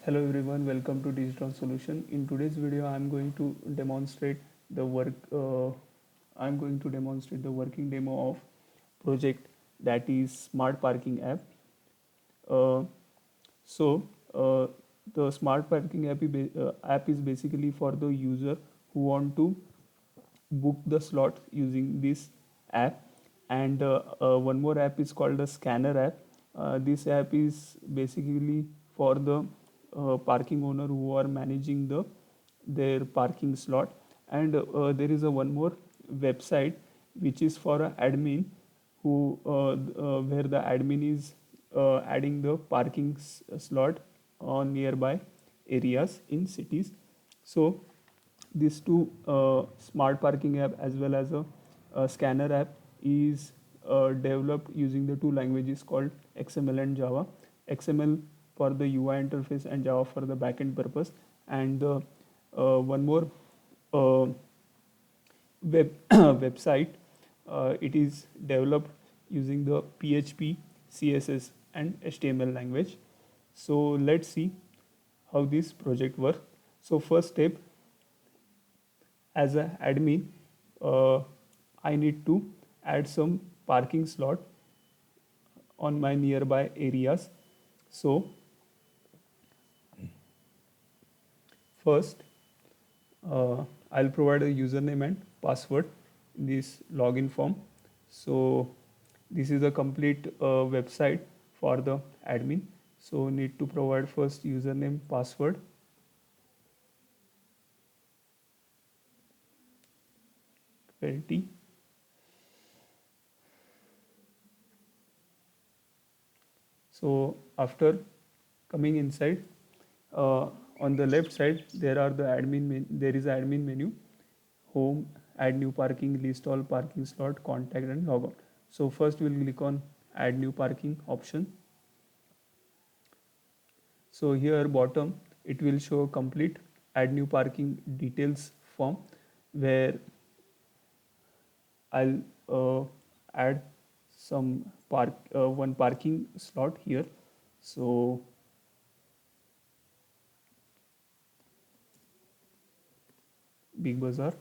Hello everyone, welcome to Digital Solution. In today's video, I'm going to demonstrate the work. I'm going to demonstrate the working demo of project that is Smart Parking app. Uh, so uh, the Smart Parking app is basically for the user who want to book the slot using this app. And one more app is called the Scanner app. This app is basically for the parking owner who are managing their parking slot. And there is a one more website which is for a admin who where the admin is adding the parking slot on nearby areas in cities. So these two smart parking app as well as a scanner app is developed using the two languages called XML and Java. XML for the UI interface and Java for the backend purpose. And the one more uh, website, it is developed using the PHP, CSS, and HTML language. So let's see how this project works. So first step, as an admin, uh, I need to add some parking slot on my nearby areas. So first, I'll provide a username and password in this login form. So this is a complete website for the admin. So need to provide first username, password, 20. So after coming inside, uh, on the left side there are the there is admin menu, home, add new parking, list all parking slot, contact, and logout. So first we'll click on add new parking option. So here bottom it will show complete add new parking details form, where I'll add some one parking slot here. So Big Bazaar.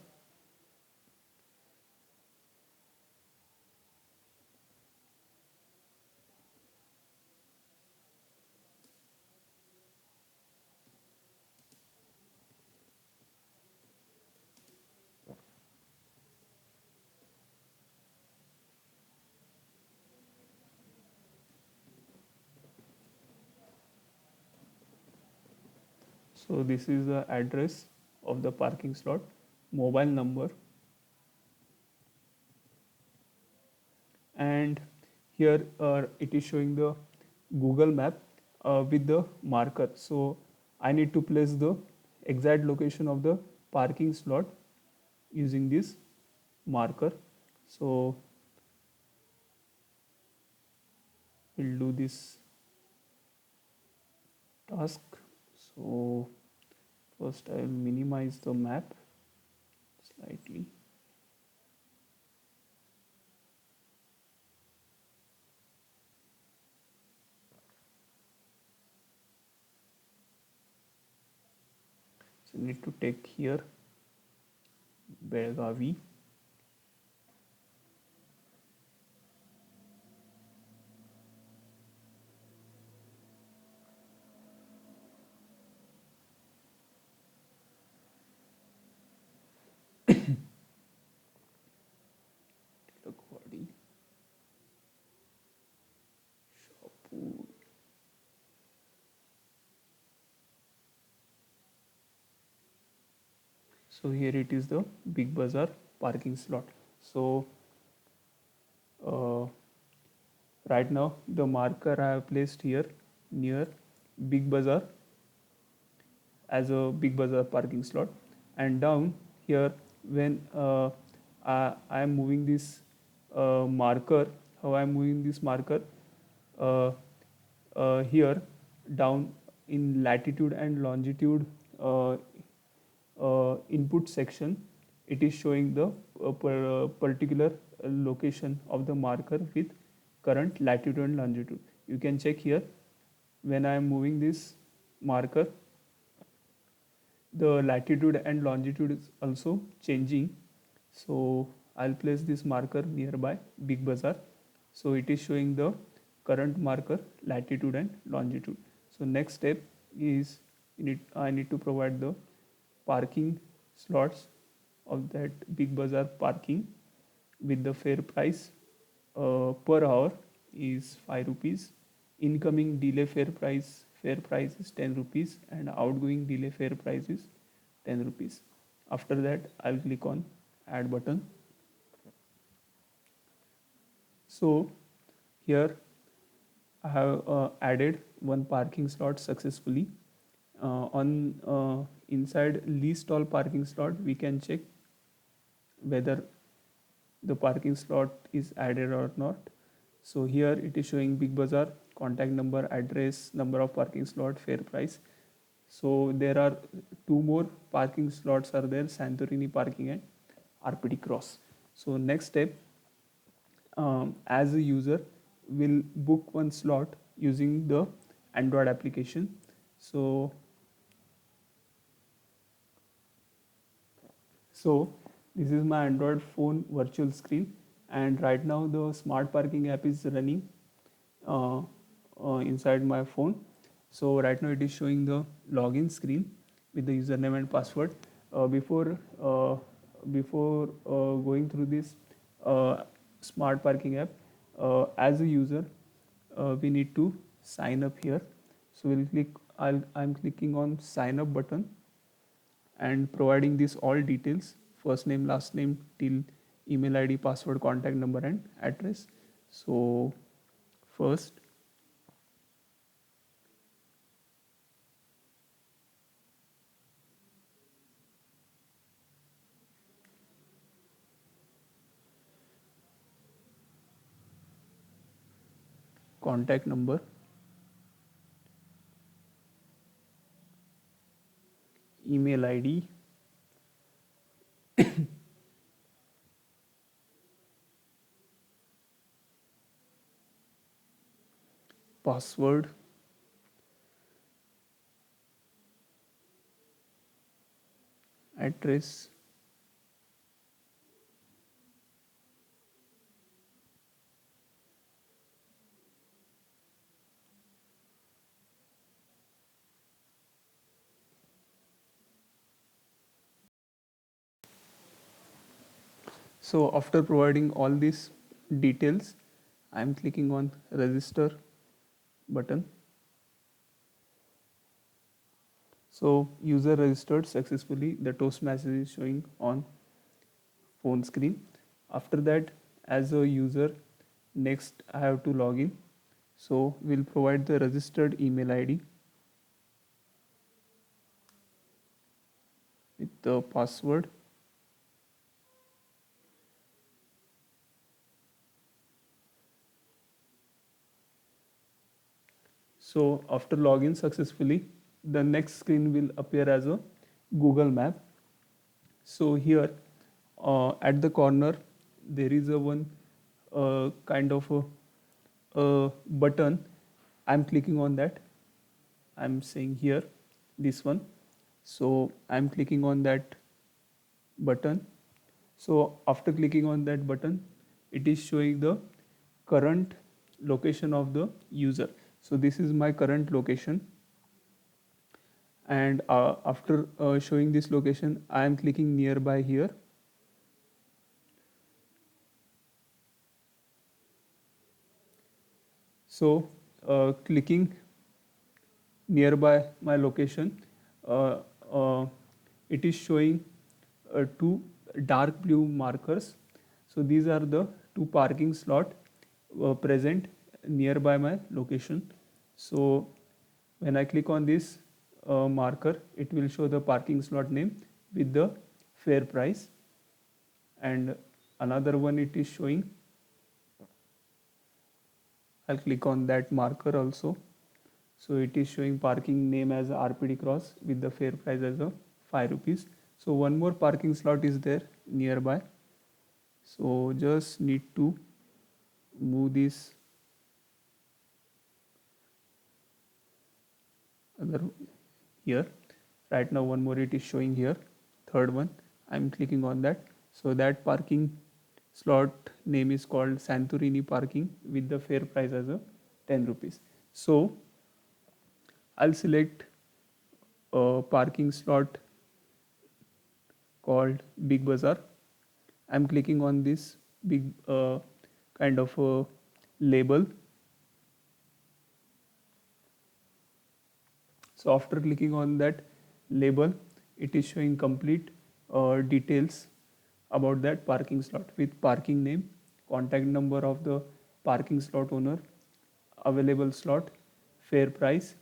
So this is the address of the parking slot, mobile number, and here it is showing the Google map with the marker. So I need to place the exact location of the parking slot using this marker. So we'll do this task. So first I will minimize the map slightly. So need to take here Belgavi. Tilakwadi, Shapur. So here it is the Big Bazaar parking slot. So uh, right now the marker I have placed here near Big Bazaar as a Big Bazaar parking slot, and down here when I am moving this marker, how I am moving this marker uh, here down in latitude and longitude input section, it is showing the particular location of the marker with current latitude and longitude. You can check here when I am moving this marker, the latitude and longitude is also changing. So I'll place this marker nearby Big Bazaar. So it is showing the current marker, latitude and longitude. So next step is I need to provide the parking slots of that Big Bazaar parking with the fare price per hour is 5 rupees. Incoming delay fare price is 10 rupees, and outgoing delay fare price is 10 rupees. After that, I'll click on add button. So here I have added one parking slot successfully. On inside list all parking slot, we can check whether the parking slot is added or not. So here it is showing Big Bazaar, contact number, address, number of parking slot, fare price. So there are two more parking slots are there, Santorini parking and RPT Cross. So next step, as a user, will book one slot using the Android application. So this is my Android phone virtual screen, and right now the smart parking app is running uh, inside my phone. So right now it is showing the login screen with the username and password. Before going through this uh, smart parking app, as a user, we need to sign up here. So we'll click. I'm clicking on sign up button and providing this all details: first name, last name, till email ID, password, contact number, and address. So first, contact number, email ID, password, address, so after providing all these details, I'm clicking on register button. So user registered successfully. The toast message is showing on phone screen. After that, as a user, next I have to log in. So we'll provide the registered email ID with the password. So after login successfully, the next screen will appear as a Google Map. So here at the corner, there is a one kind of a button. I'm clicking on that. I'm saying here this one. So I'm clicking on that button. So after clicking on that button, it is showing the current location of the user. So this is my current location, and after showing this location, I am clicking nearby here. So clicking nearby my location, uh, uh, it is showing two dark blue markers. So these are the two parking slot present nearby my location. So when I click on this marker, it will show the parking slot name with the fare price, and another one it is showing. I'll click on that marker also. So it is showing parking name as RPD Cross with the fare price as a 5 rupees. So one more parking slot is there nearby. So just need to move this other here. Right now one more it is showing here, third one. I'm clicking on that. So that parking slot name is called Santorini parking with the fare price as a 10 rupees. So I'll select a parking slot called Big Bazaar. I'm clicking on this big kind of a label. So after clicking on that label, it is showing complete details about that parking slot with parking name, contact number of the parking slot owner, available slot, fare price,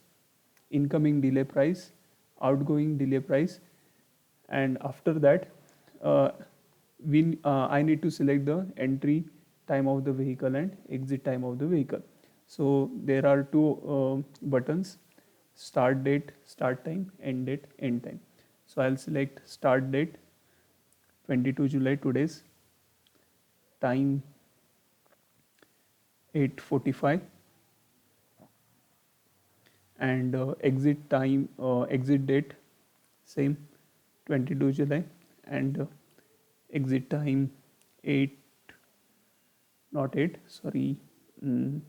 incoming delay price, outgoing delay price, and after that uh, I need to select the entry time of the vehicle and exit time of the vehicle. So there are two buttons: start date, start time, end date, end time. So I'll select start date, 22 July, today's time 8:45, and exit date same, 22 July, and exit time 8, not 8, sorry, mm,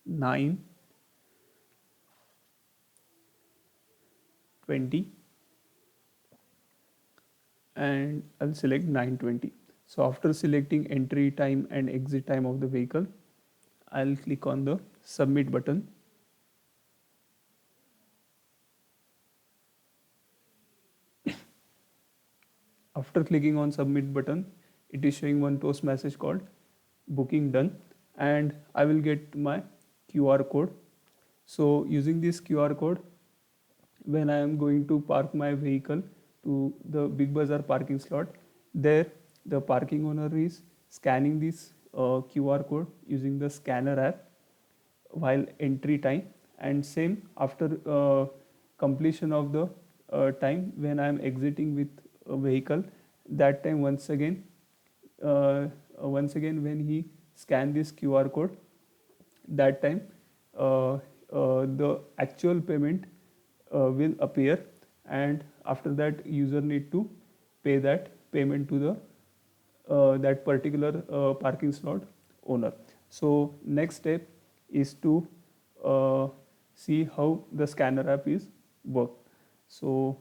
9:20, and I'll select 9:20. So after selecting entry time and exit time of the vehicle, I'll click on the submit button. After clicking on submit button, it is showing one post message called booking done, and I will get my QR code. So using this QR code, when I am going to park my vehicle to the Big Bazaar parking slot, there the parking owner is scanning this QR code using the scanner app while entry time, and same after completion of the time when I am exiting with a vehicle, that time once again when he scan this QR code, that time the actual payment will appear, and after that user need to pay that payment to the that particular parking slot owner. So next step is to uh, see how the scanner app is work. So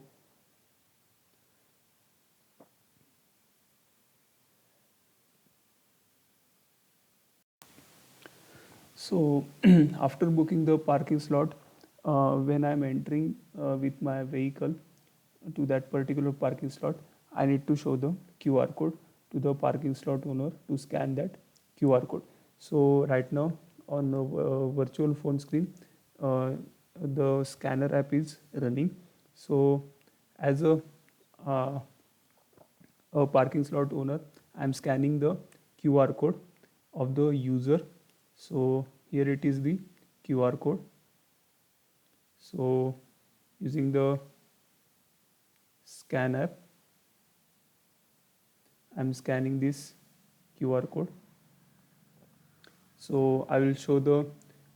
So after booking the parking slot, when I'm entering with my vehicle to that particular parking slot, I need to show the QR code to the parking slot owner to scan that QR code. So right now on the virtual phone screen, uh, the scanner app is running. So as uh, a parking slot owner, I'm scanning the QR code of the user. So here it is the QR code. So using the scan app, I'm scanning this QR code. So I will show the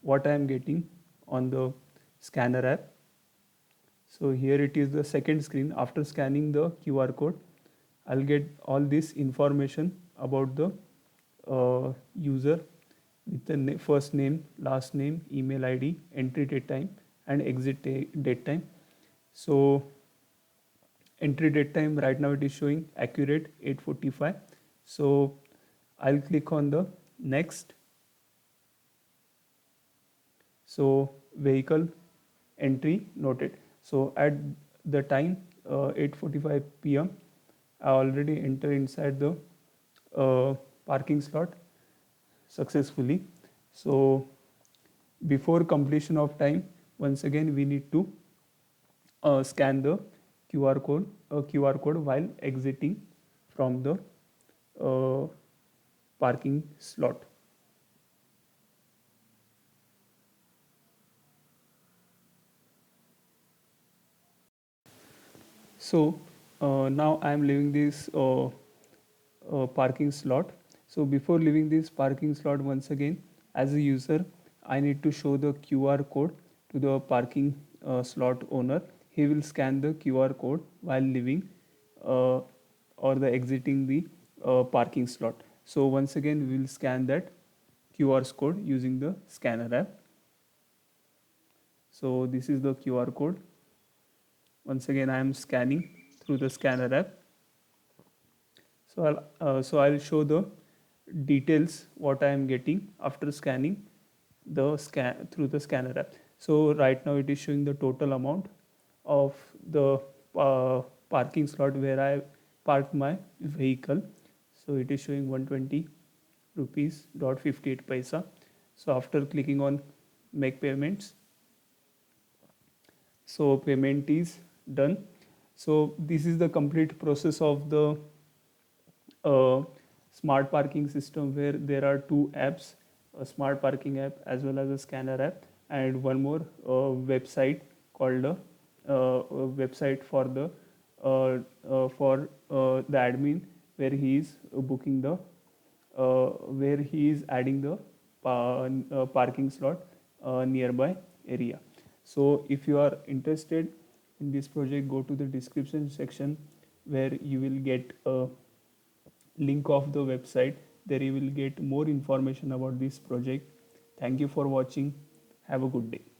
what I am getting on the scanner app. So here it is the second screen. After scanning the QR code, I'll get all this information about the user with the first name, last name, email ID, entry date time, and exit date time. So entry date time right now it is showing accurate 8:45. So I'll click on the next. So vehicle entry noted. So at the time 8:45 p.m. I already entered inside the parking slot successfully. So before completion of time, once again we need to scan the QR code while exiting from the uh, parking slot. So now I am leaving this parking slot. So before leaving this parking slot, once again, as a user, I need to show the QR code to the parking slot owner, he will scan the QR code while leaving or the exiting the parking slot. So once again we will scan that QR code using the scanner app. So this is the QR code. Once again I am scanning through the scanner app. So I'll show the details what I am getting after scanning the scan through the scanner app. So right now it is showing the total amount of the parking slot where I parked my vehicle. So it is showing 120 rupees dot 58 paisa. So after clicking on make payments, so payment is done. So this is the complete process of the smart parking system, where there are two apps, a smart parking app as well as a scanner app, and one more website called a website for the admin, where he is booking the where he is adding the parking slot nearby area. So if you are interested in this project, go to the description section where you will get a link of the website. There you will get more information about this project. Thank you for watching. Have a good day.